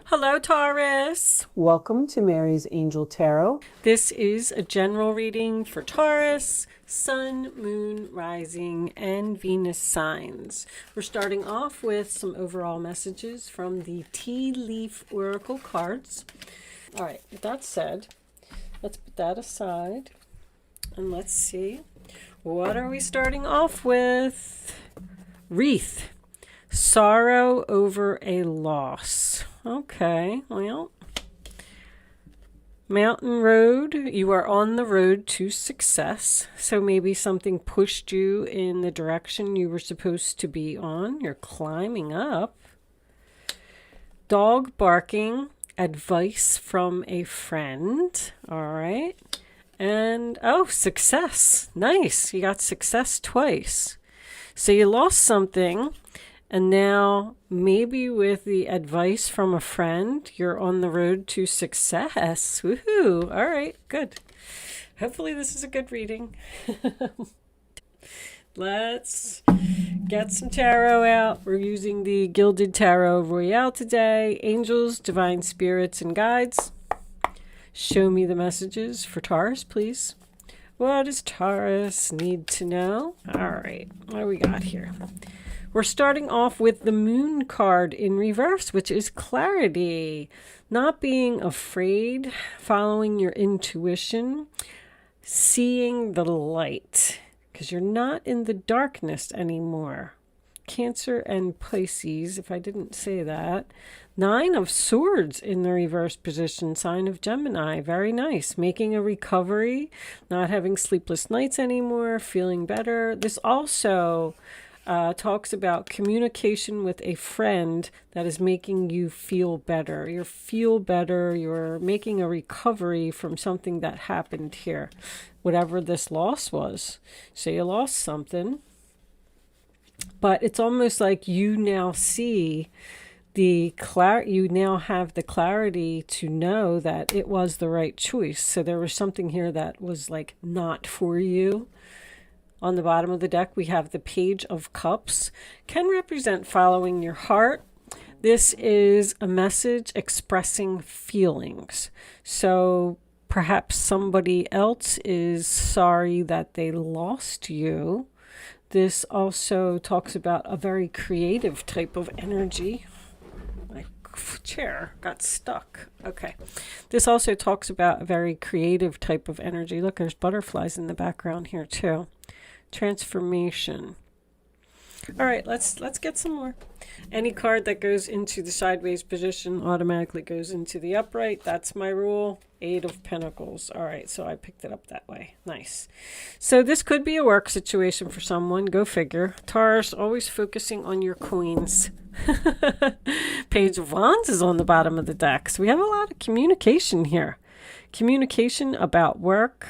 Hello, Taurus. Welcome to Mary's Angel Tarot. This is a general reading for Taurus, Sun, Moon, Rising, and Venus signs. We're starting off with some overall messages from the Tea Leaf Oracle cards. All right, with that said, let's put that aside and let's see. What are we starting off with? Wreath. Sorrow over a loss. Okay, well, Mountain Road, you are on the road to success. So maybe something pushed you in the direction you were supposed to be on. You're climbing up. Dog barking, advice from a friend. All right. And, oh, success. Nice. You got success twice. So you lost something. And now, maybe with the advice from a friend, you're on the road to success. Woohoo! All right, good. Hopefully this is a good reading. Let's get some tarot out. We're using the Gilded Tarot Royale today. Angels, divine spirits, and guides. Show me the messages for Taurus, please. What does Taurus need to know? All right, what do we got here? We're starting off with the Moon card in reverse, which is clarity. Not being afraid, following your intuition, seeing the light, because you're not in the darkness anymore. Cancer and Pisces, if I didn't say that. 9 of Swords in the reverse position, sign of Gemini. Very nice. Making a recovery, not having sleepless nights anymore, feeling better. This also talks about communication with a friend that is making you feel better. You feel better. You're making a recovery from something that happened here, whatever this loss was. So you lost something, but it's almost like you now see you now have the clarity to know that it was the right choice. So there was something here that was like not for you. On the bottom of the deck, we have the Page of Cups. Can represent following your heart. This is a message expressing feelings. So perhaps somebody else is sorry that they lost you. This also talks about a very creative type of energy. My chair got stuck. Okay. This also talks about a very creative type of energy. Look, there's butterflies in the background here too. Transformation. All right, let's get some more. Any card that goes into the sideways position automatically goes into the upright. That's my rule. 8 of Pentacles. All right, so I picked it up that way. Nice. So this could be a work situation for someone. Go figure. Taurus, always focusing on your queens. Page of Wands is on the bottom of the deck. So we have a lot of communication here. Communication about work.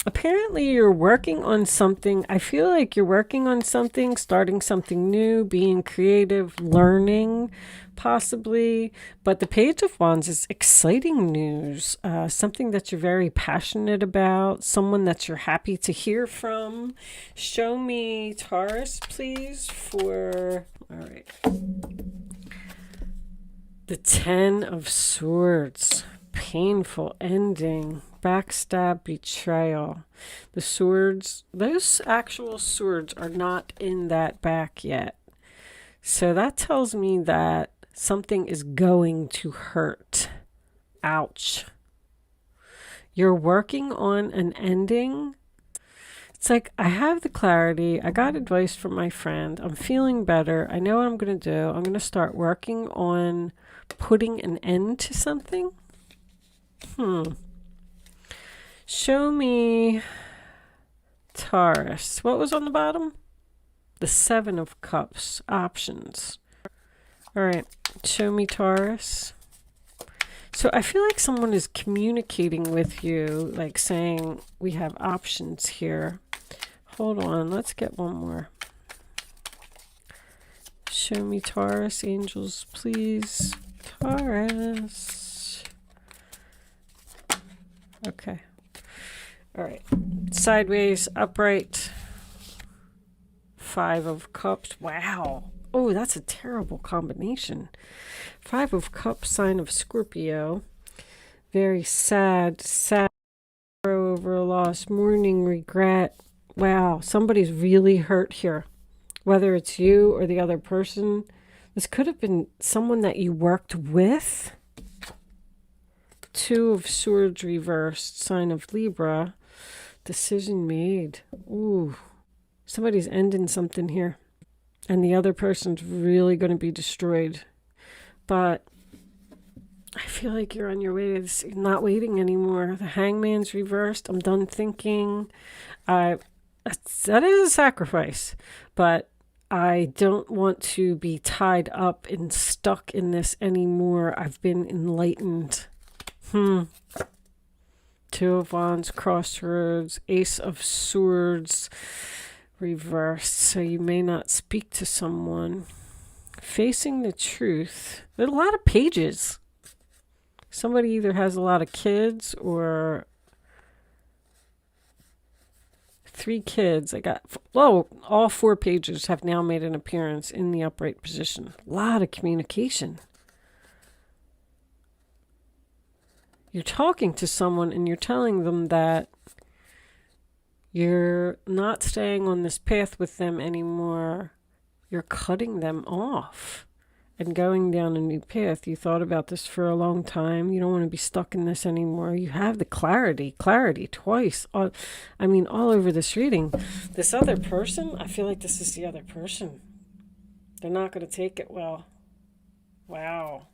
Apparently you're working on something. I feel like you're working on something, starting something new, being creative, learning, possibly. But the Page of Wands is exciting news, something that you're very passionate about, someone that you're happy to hear from. Show me, Taurus, please, for, all right, the 10 of Swords. Painful ending. Backstab, betrayal. The swords, those actual swords are not in that back yet. So that tells me that something is going to hurt. Ouch. You're working on an ending. It's like, I have the clarity. I got advice from my friend. I'm feeling better. I know what I'm going to do. I'm going to start working on putting an end to something. Show me, Taurus. What was on the bottom? The 7 of Cups. Options. All right. Show me, Taurus. So I feel like someone is communicating with you, like saying, we have options here. Hold on. Let's get one more. Show me, Taurus. Angels, please. Taurus. Okay. All right, sideways, upright, 5 of Cups. Wow, Oh, that's a terrible combination. 5 of Cups, sign of Scorpio. Very sad, sorrow over a loss, mourning, regret. Wow, somebody's really hurt here. Whether it's you or the other person. This could have been someone that you worked with. 2 of Swords reversed, sign of Libra. Decision made. Ooh, somebody's ending something here. And the other person's really going to be destroyed. But I feel like you're on your way to this. You're not waiting anymore. The Hangman's reversed. I'm done thinking. That is a sacrifice. But I don't want to be tied up and stuck in this anymore. I've been enlightened. 2 of Wands, crossroads, Ace of Swords, reversed. So you may not speak to someone. Facing the truth. There's a lot of pages. Somebody either has a lot of kids or 3 kids. I got, all 4 pages have now made an appearance in the upright position. A lot of communication. You're talking to someone and you're telling them that you're not staying on this path with them anymore. You're cutting them off and going down a new path. You thought about this for a long time. You don't want to be stuck in this anymore. You have the clarity twice. All over this reading. This other person, I feel like this is the other person. They're not going to take it well. Wow.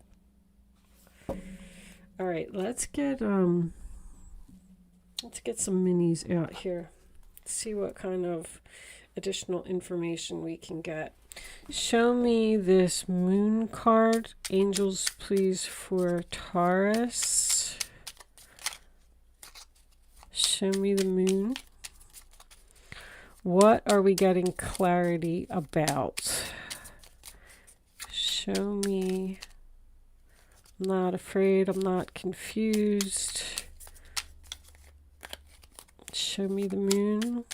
All right, let's get some minis out here. See what kind of additional information we can get. Show me this moon card. Angels, please, for Taurus. Show me the moon. What are we getting clarity about? Show me. I'm not afraid. I'm not confused. Show me the moon.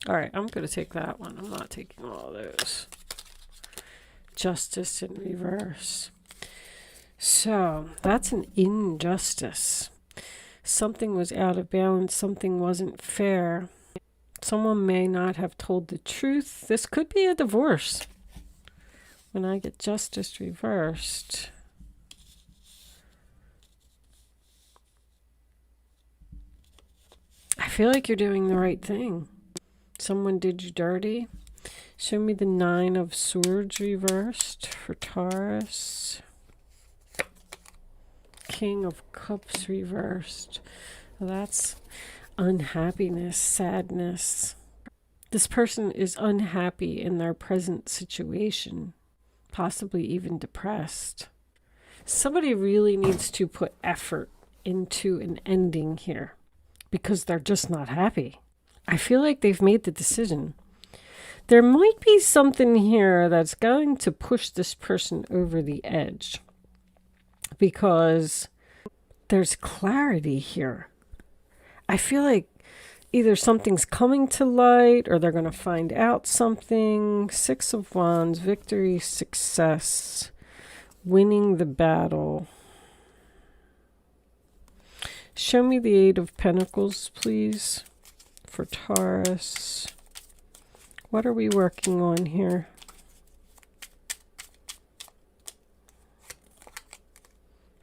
All right, I'm going to take that one. I'm not taking all those. Justice in reverse. So that's an injustice. Something was out of balance. Something wasn't fair. Someone may not have told the truth. This could be a divorce. When I get justice reversed. I feel like you're doing the right thing. Someone did you dirty. Show me the 9 of Swords reversed for Taurus. King of Cups reversed. Well, that's unhappiness, sadness. This person is unhappy in their present situation, possibly even depressed. Somebody really needs to put effort into an ending here because they're just not happy. I feel like they've made the decision. There might be something here that's going to push this person over the edge because there's clarity here. I feel like either something's coming to light or they're going to find out something. 6 of Wands, victory, success, winning the battle. Show me the 8 of Pentacles, please, for Taurus. What are we working on here?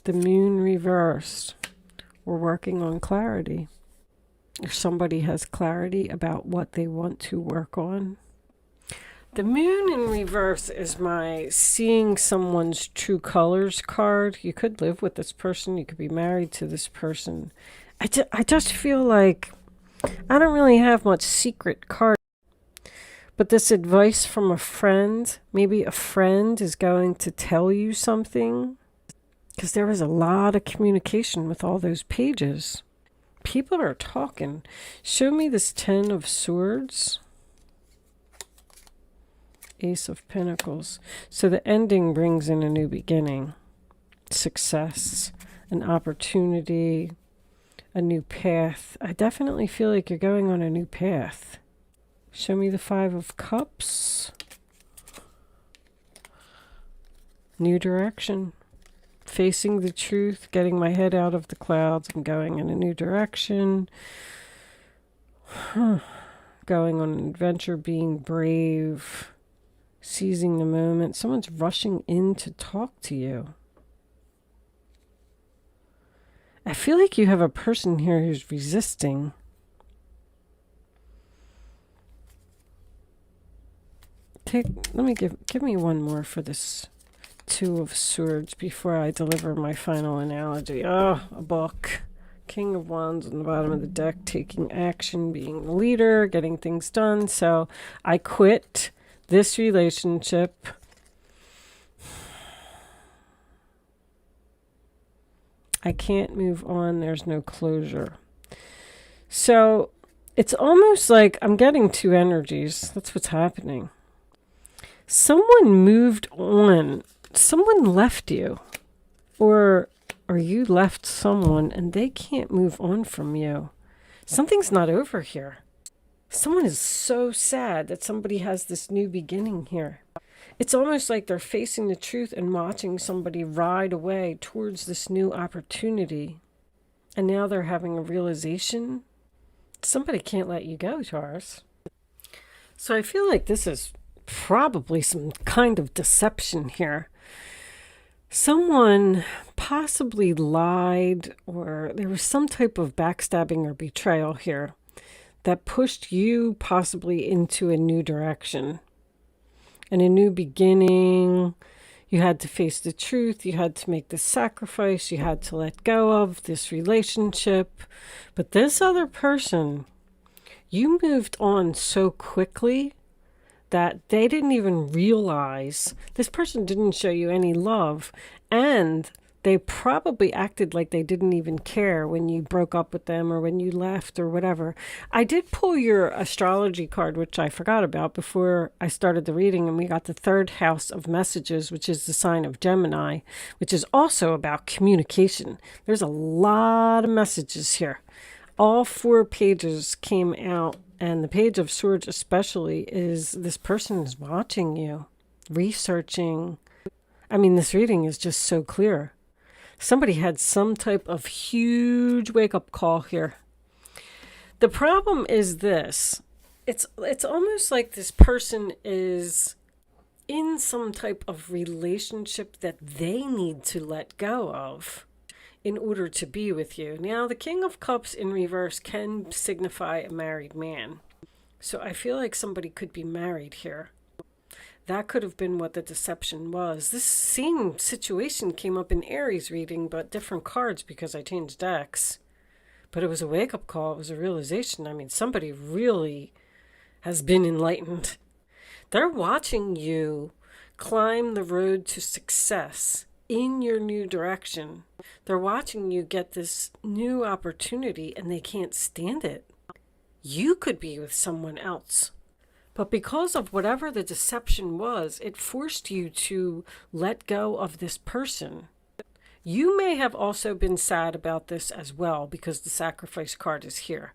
The moon reversed. We're working on clarity. Or somebody has clarity about what they want to work on. The moon in reverse is my seeing someone's true colors card. You could live with this person. You could be married to this person. I just feel like I don't really have much secret card. But this advice from a friend, maybe a friend is going to tell you something. Because there was a lot of communication with all those pages. People are talking. Show me this 10 of Swords. Ace of Pentacles. So the ending brings in a new beginning, success, an opportunity, a new path. I definitely feel like you're going on a new path. Show me the Five of Cups. New direction. Facing the truth, getting my head out of the clouds and going in a new direction. Going on an adventure, being brave, seizing the moment. Someone's rushing in to talk to you. I feel like you have a person here who's resisting. Let me give me one more for this Two of Swords before I deliver my final analogy. Oh, a book. King of Wands on the bottom of the deck, taking action, being the leader, getting things done. So I quit this relationship. I can't move on. There's no closure. So it's almost like I'm getting two energies. That's what's happening. Someone moved on. Someone left you. Or you left someone and they can't move on from you. Something's not over here. Someone is so sad that somebody has this new beginning here. It's almost like they're facing the truth and watching somebody ride away towards this new opportunity. And now they're having a realization. Somebody can't let you go, Taurus. So I feel like this is probably some kind of deception here. Someone possibly lied, or there was some type of backstabbing or betrayal here that pushed you possibly into a new direction and a new beginning. You had to face the truth. You had to make the sacrifice. You had to let go of this relationship. But this other person, you moved on so quickly that they didn't even realize. This person didn't show you any love, and they probably acted like they didn't even care when you broke up with them or when you left or whatever. I did pull your astrology card, which I forgot about before I started the reading, and we got the third house of messages, which is the sign of Gemini, which is also about communication. There's a lot of messages here. All 4 pages came out, and the Page of Swords especially is this person is watching you, researching. I mean, this reading is just so clear. Somebody had some type of huge wake-up call here. The problem is this. It's almost like this person is in some type of relationship that they need to let go of in order to be with you. Now, the King of Cups in reverse can signify a married man. So I feel like somebody could be married here. That could have been what the deception was. This same situation came up in Aries reading, but different cards because I changed decks. But it was a wake-up call. It was a realization. I mean, somebody really has been enlightened. They're watching you climb the road to success in your new direction. They're watching you get this new opportunity and they can't stand it. You could be with someone else. But because of whatever the deception was, it forced you to let go of this person. You may have also been sad about this as well because the sacrifice card is here.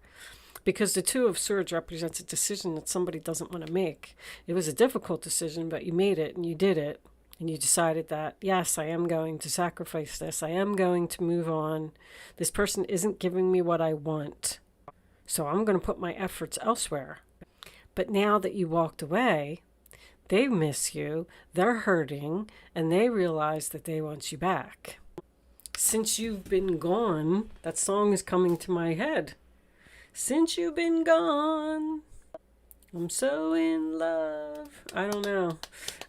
Because the Two of Swords represents a decision that somebody doesn't want to make. It was a difficult decision, but you made it and you did it. And you decided that, yes, I am going to sacrifice this. I am going to move on. This person isn't giving me what I want. So I'm going to put my efforts elsewhere. But now that you walked away, they miss you, they're hurting, and they realize that they want you back. Since you've been gone, that song is coming to my head. Since you've been gone, I'm so in love. I don't know.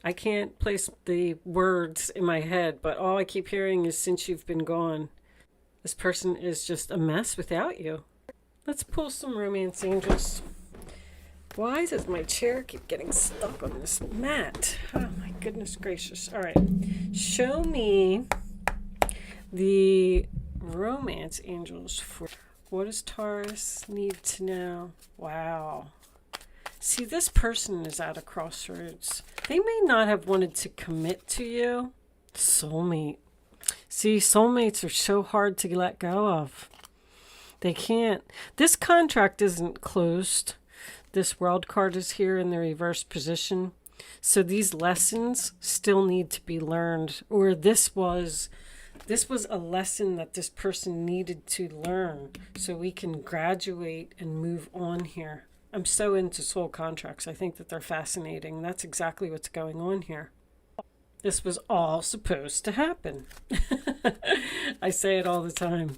I can't place the words in my head, but all I keep hearing is since you've been gone. This person is just a mess without you. Let's pull some romance angels. Why does my chair keep getting stuck on this mat? Oh my goodness gracious. All right. Show me the romance angels for what does Taurus need to know? Wow. See, this person is at a crossroads. They may not have wanted to commit to you. Soulmate. See, soulmates are so hard to let go of. They can't. This contract isn't closed. This World card is here in the reverse position. So these lessons still need to be learned. Or this was a lesson that this person needed to learn so we can graduate and move on here. I'm so into soul contracts. I think that they're fascinating. That's exactly what's going on here. This was all supposed to happen. I say it all the time.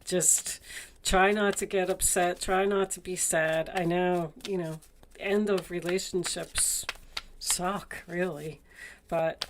Just try not to get upset. Try not to be sad. I know, end of relationships suck, really. But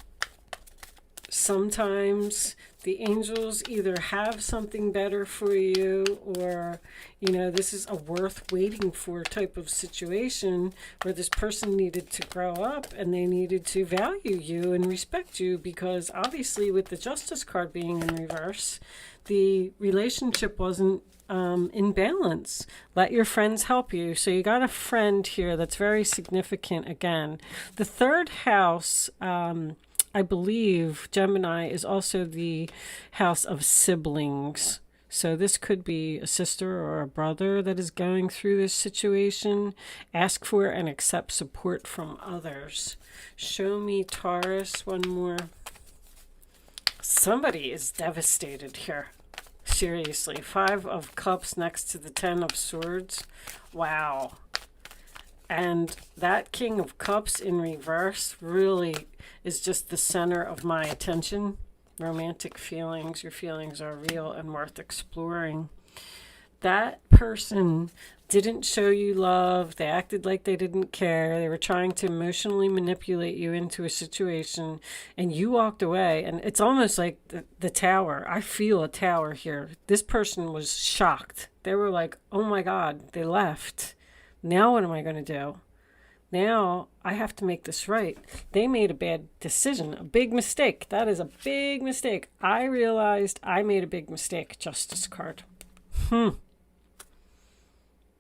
sometimes the angels either have something better for you, or, this is a worth waiting for type of situation where this person needed to grow up and they needed to value you and respect you, because obviously with the Justice card being in reverse, the relationship wasn't in balance. Let your friends help you. So you got a friend here that's very significant again. The third house, I believe, Gemini, is also the house of siblings. So this could be a sister or a brother that is going through this situation. Ask for and accept support from others. Show me Taurus one more. Somebody is devastated here. Seriously. 5 of Cups next to the 10 of Swords. Wow. And that King of Cups in reverse really is just the center of my attention. Romantic feelings. Your feelings are real and worth exploring. That person didn't show you love. They acted like they didn't care. They were trying to emotionally manipulate you into a situation, and you walked away. And it's almost like the tower. I feel a tower here. This person was shocked. They were like, oh my God, they left. Now what am I going to do? Now I have to make this right. They made a bad decision, a big mistake. That is a big mistake. I realized I made a big mistake. Justice card.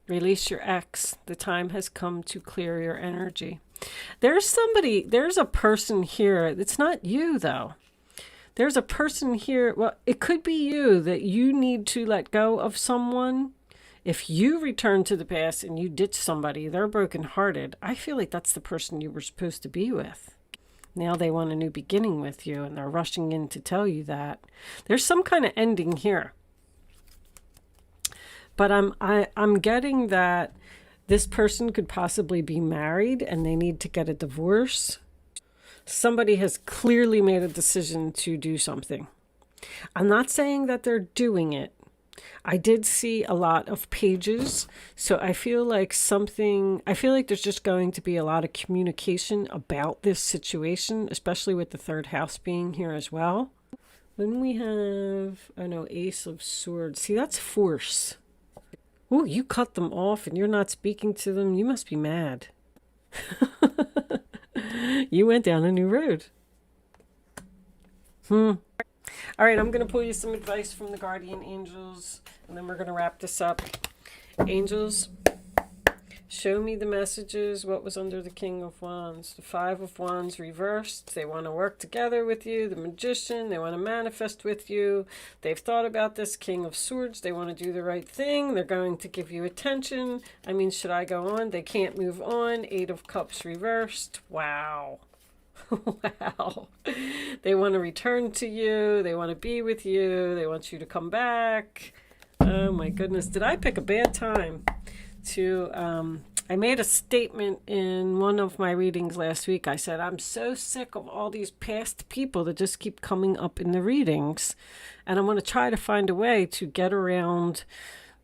Release your ex. The time has come to clear your energy. There's a person here. It's not you, though. There's a person here. Well, it could be you, that you need to let go of someone. If you return to the past and you ditch somebody, they're brokenhearted. I feel like that's the person you were supposed to be with. Now they want a new beginning with you, and they're rushing in to tell you that. There's some kind of ending here. But I'm getting that this person could possibly be married and they need to get a divorce. Somebody has clearly made a decision to do something. I'm not saying that they're doing it. I did see a lot of pages, so I feel like there's just going to be a lot of communication about this situation, especially with the third house being here as well. Then we have, Ace of Swords. See, that's force. Oh, you cut them off and you're not speaking to them. You must be mad. You went down a new road. All right, I'm going to pull you some advice from the guardian angels, and then we're going to wrap this up. Angels, show me the messages. What was under the King of Wands? The 5 of Wands reversed. They want to work together with you. The Magician, they want to manifest with you. They've thought about this. King of Swords, they want to do the right thing. They're going to give you attention. I mean, should I go on? They can't move on. 8 of Cups reversed. Wow. Wow. They want to return to you. They want to be with you. They want you to come back. Oh my goodness. Did I pick a bad time to I made a statement in one of my readings last week. I said, I'm so sick of all these past people that just keep coming up in the readings. And I'm going to try to find a way to get around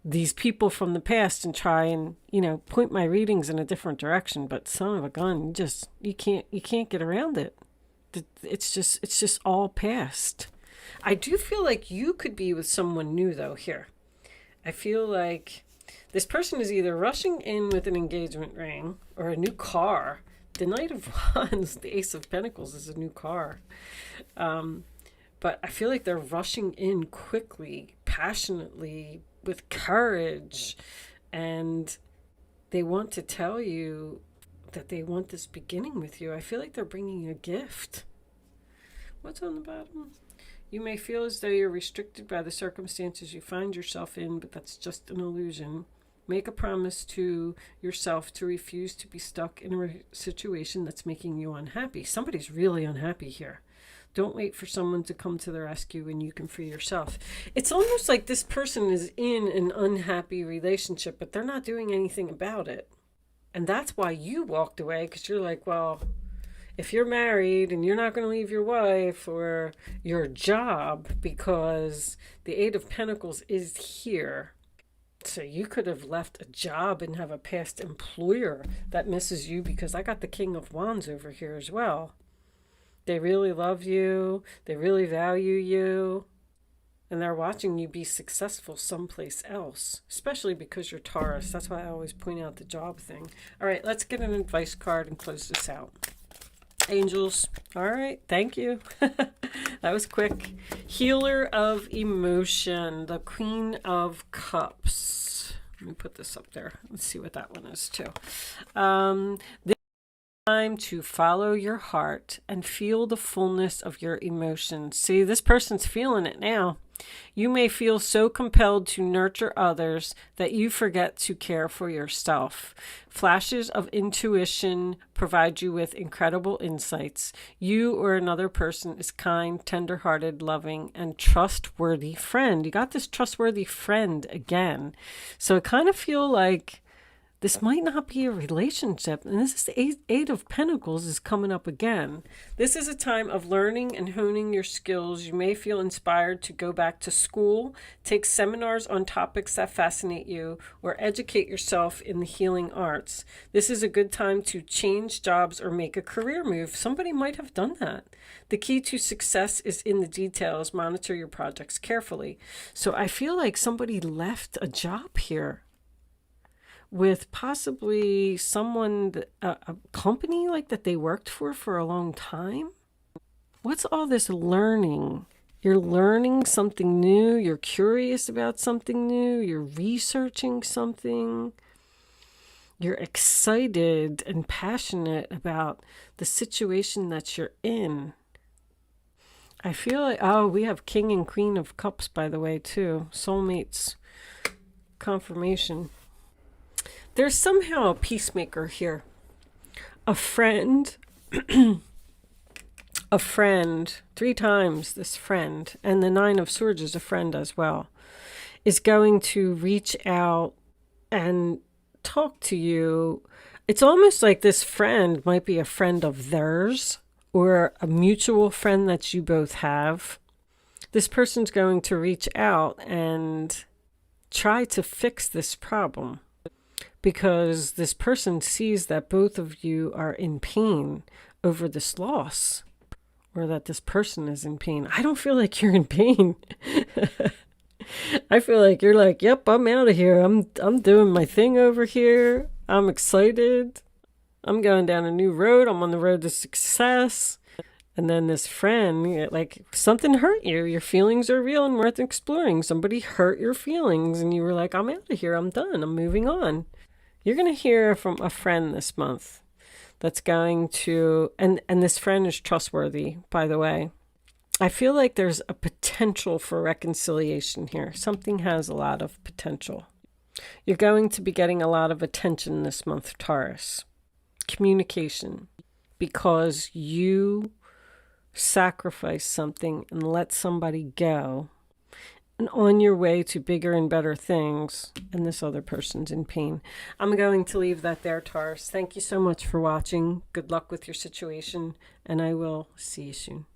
these people from the past and try and, point my readings in a different direction. But son of a gun, you can't get around it. It's just all past. I do feel like you could be with someone new though here. I feel like this person is either rushing in with an engagement ring or a new car. The Knight of Wands, the Ace of Pentacles, is a new car. But I feel like they're rushing in quickly, passionately, with courage, and they want to tell you that they want this beginning with you. I feel like they're bringing you a gift. What's on the bottom? You may feel as though you're restricted by the circumstances you find yourself in, but that's just an illusion. Make a promise to yourself to refuse to be stuck in a situation that's making you unhappy. Somebody's really unhappy here. Don't wait for someone to come to the rescue when you can free yourself. It's almost like this person is in an unhappy relationship, but they're not doing anything about it. And that's why you walked away, because you're like, well, if you're married and you're not going to leave your wife or your job, because the Eight of Pentacles is here. So you could have left a job and have a past employer that misses you, because I got the King of Wands over here as well. They really love you. They really value you. And they're watching you be successful someplace else, especially because you're Taurus. That's why I always point out the job thing. All right, let's get an advice card and close this out. Angels. All right, thank you. That was quick. Healer of emotion, the Queen of Cups. Let me put this up there. Let's see what that one is too. This time to follow your heart and feel the fullness of your emotions. See, this person's feeling it now. You may feel so compelled to nurture others that you forget to care for yourself. Flashes of intuition provide you with incredible insights. You or another person is kind, tender-hearted, loving, and trustworthy friend. You got this trustworthy friend again. So I kind of feel like this might not be a relationship. And this is the Eight of Pentacles is coming up again. This is a time of learning and honing your skills. You may feel inspired to go back to school, take seminars on topics that fascinate you, or educate yourself in the healing arts. This is a good time to change jobs or make a career move. Somebody might have done that. The key to success is in the details. Monitor your projects carefully. So I feel like somebody left a job here with possibly someone, a company like that they worked for a long time. What's all this learning? You're learning something new. You're curious about something new. You're researching something. You're excited and passionate about the situation that you're in. I feel like, oh, we have King and Queen of Cups, by the way, too. Soulmates confirmation. There's somehow a peacemaker here. A friend, a friend, 3 times this friend, and the Nine of Swords is a friend as well, is going to reach out and talk to you. It's almost like this friend might be a friend of theirs or a mutual friend that you both have. This person's going to reach out and try to fix this problem, because this person sees that both of you are in pain over this loss, or that this person is in pain. I don't feel like you're in pain. I feel like you're like, yep, I'm out of here. I'm doing my thing over here. I'm excited. I'm going down a new road. I'm on the road to success. And then this friend, like, something hurt you. Your feelings are real and worth exploring. Somebody hurt your feelings and you were like, I'm out of here. I'm done. I'm moving on. You're going to hear from a friend this month that's going to, and this friend is trustworthy, by the way. I feel like there's a potential for reconciliation here. Something has a lot of potential. You're going to be getting a lot of attention this month, Taurus. Communication, because you sacrifice something and let somebody go, and on your way to bigger and better things, and this other person's in pain. I'm going to leave that there, Taurus. Thank you so much for watching. Good luck with your situation, and I will see you soon.